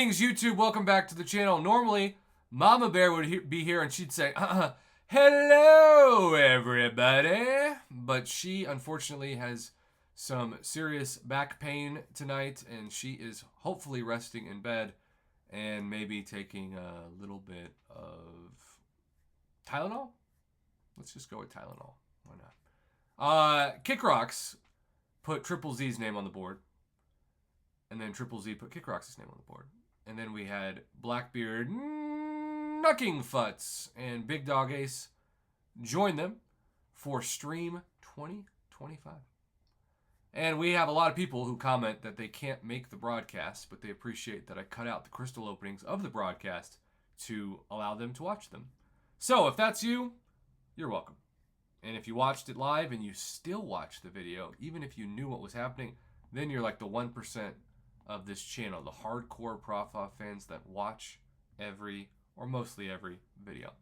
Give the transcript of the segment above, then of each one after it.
Greetings, YouTube. Welcome back to the channel. Normally, Mama Bear would be here and she'd say, hello, everybody. But she, unfortunately, has some serious back pain tonight, and she is hopefully resting in bed and maybe taking a little bit of Tylenol. Let's just go with Tylenol. Why not? Kick Rocks put Triple Z's name on the board. And then Triple Z put Kick Rocks' name on the board. And then we had Blackbeard, Knucking Futz, and Big Dog Ace join them for Stream 2025. And we have a lot of people who comment that they can't make the broadcast, but they appreciate that I cut out the crystal openings of the broadcast to allow them to watch them. So if that's you, you're welcome. And if you watched it live and you still watch the video, even if you knew what was happening, then you're like the 1% of this channel, the hardcore Prof fans that watch every, or mostly every, video.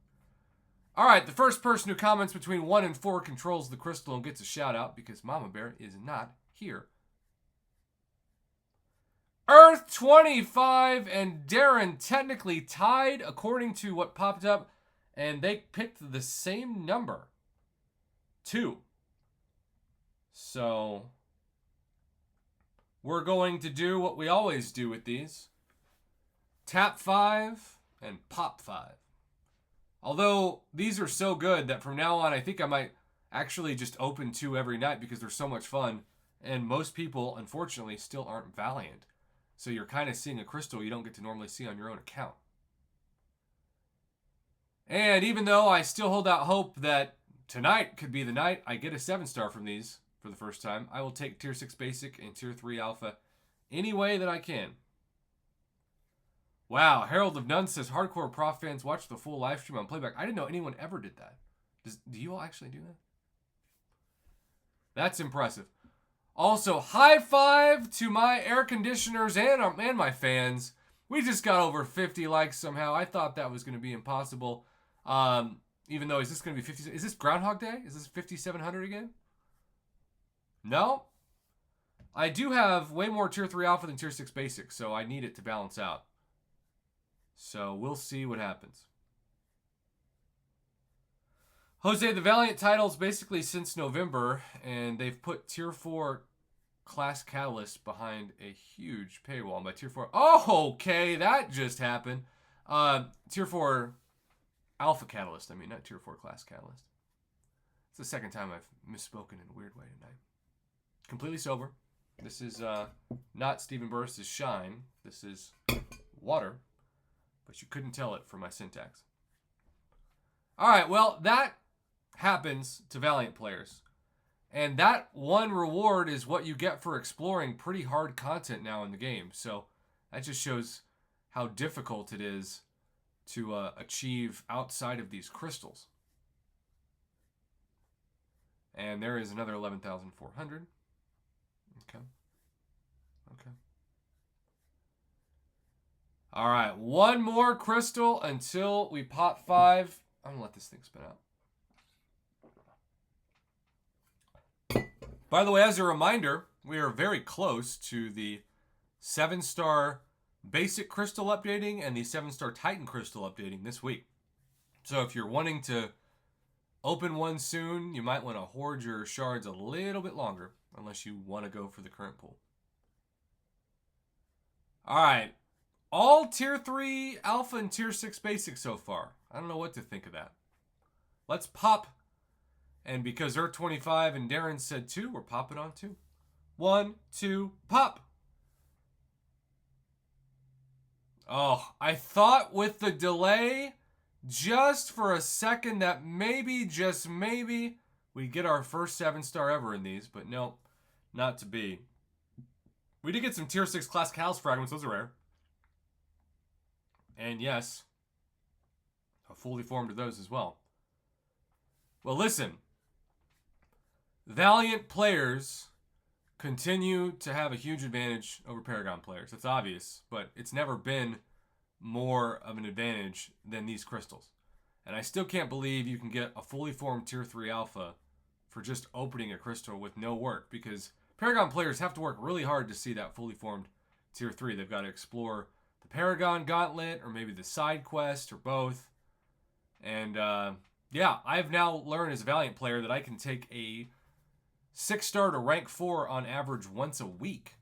Alright, the first person who comments between 1 and 4 controls the crystal and gets a shout out because Mama Bear is not here. Earth 25 and Darren technically tied according to what popped up, and they picked the same number. 2. So we're going to do what we always do with these. Tap 5 and pop 5. Although these are so good that from now on I think I might actually just open 2 every night because they're so much fun. And most people, unfortunately, still aren't Valiant. So you're kind of seeing a crystal you don't get to normally see on your own account. And even though I still hold out hope that tonight could be the night I get a 7-star from these, for the first time, I will take Tier 6 Basic and Tier 3 Alpha any way that I can. Wow, Herald of None says, hardcore Prof fans watch the full live stream on playback. I didn't know anyone ever did that. Do you all actually do that? That's impressive. Also, high five to my air conditioners and my fans. We just got over 50 likes somehow. I thought that was going to be impossible. Even though, is this going to be 50? Is this Groundhog Day? Is this 5,700 again? No, I do have way more Tier 3 Alpha than Tier 6 Basic, so I need it to balance out. So we'll see what happens. Jose, the Valiant titles basically since November, and they've put Tier 4 Class Catalyst behind a huge paywall. By Tier 4, oh, okay, that just happened. Tier 4 Alpha Catalyst, not Tier 4 Class Catalyst. It's the second time I've misspoken in a weird way tonight. Completely sober. This is not Stephen Burris' Shine. This is water. But you couldn't tell it from my syntax. Alright, well, that happens to Valiant players. And that one reward is what you get for exploring pretty hard content now in the game. So that just shows how difficult it is to achieve outside of these crystals. And there is another 11,400. Okay. All right, one more crystal until we pop 5. I'm gonna let this thing spin out. By the way, as a reminder, we are very close to the 7-star basic crystal updating and the 7-star Titan crystal updating this week. So if you're wanting to open one soon, you might want to hoard your shards a little bit longer, unless you want to go for the current pool. Alright, all Tier 3 Alpha and Tier 6 Basic so far. I don't know what to think of that. Let's pop. And because Earth 25 and Darren said 2, we're popping on 2. 1, 2, pop! Oh, I thought with the delay, just for a second, that maybe, just maybe, we get our first 7-star ever in these, but no, not to be. We did get some Tier 6 Class Catalyst fragments. Those are rare. And yes, a fully formed of those as well. Well, listen. Valiant players continue to have a huge advantage over Paragon players. It's obvious, but it's never been more of an advantage than these crystals. And I still can't believe you can get a fully formed Tier 3 Alpha for just opening a crystal with no work, because Paragon players have to work really hard to see that fully formed Tier 3. They've got to explore the Paragon Gauntlet or maybe the side quest or both. And yeah, I've now learned as a Valiant player that I can take a 6-star to rank 4 on average once a week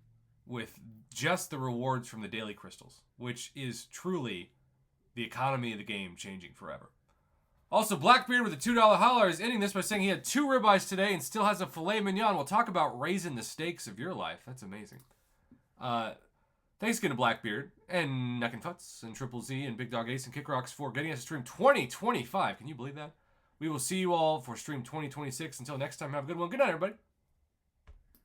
with just the rewards from the daily crystals, which is truly the economy of the game changing forever. Also, Blackbeard with a $2 holler is ending this by saying he had 2 ribeyes today and still has a filet mignon. We'll talk about raising the stakes of your life. That's amazing. Thanks again to Blackbeard and Nuck and Futz and Triple Z and Big Dog Ace and Kick Rocks for getting us to stream 2025. Can you believe that? We will see you all for stream 2026. Until next time, have a good one. Good night, everybody.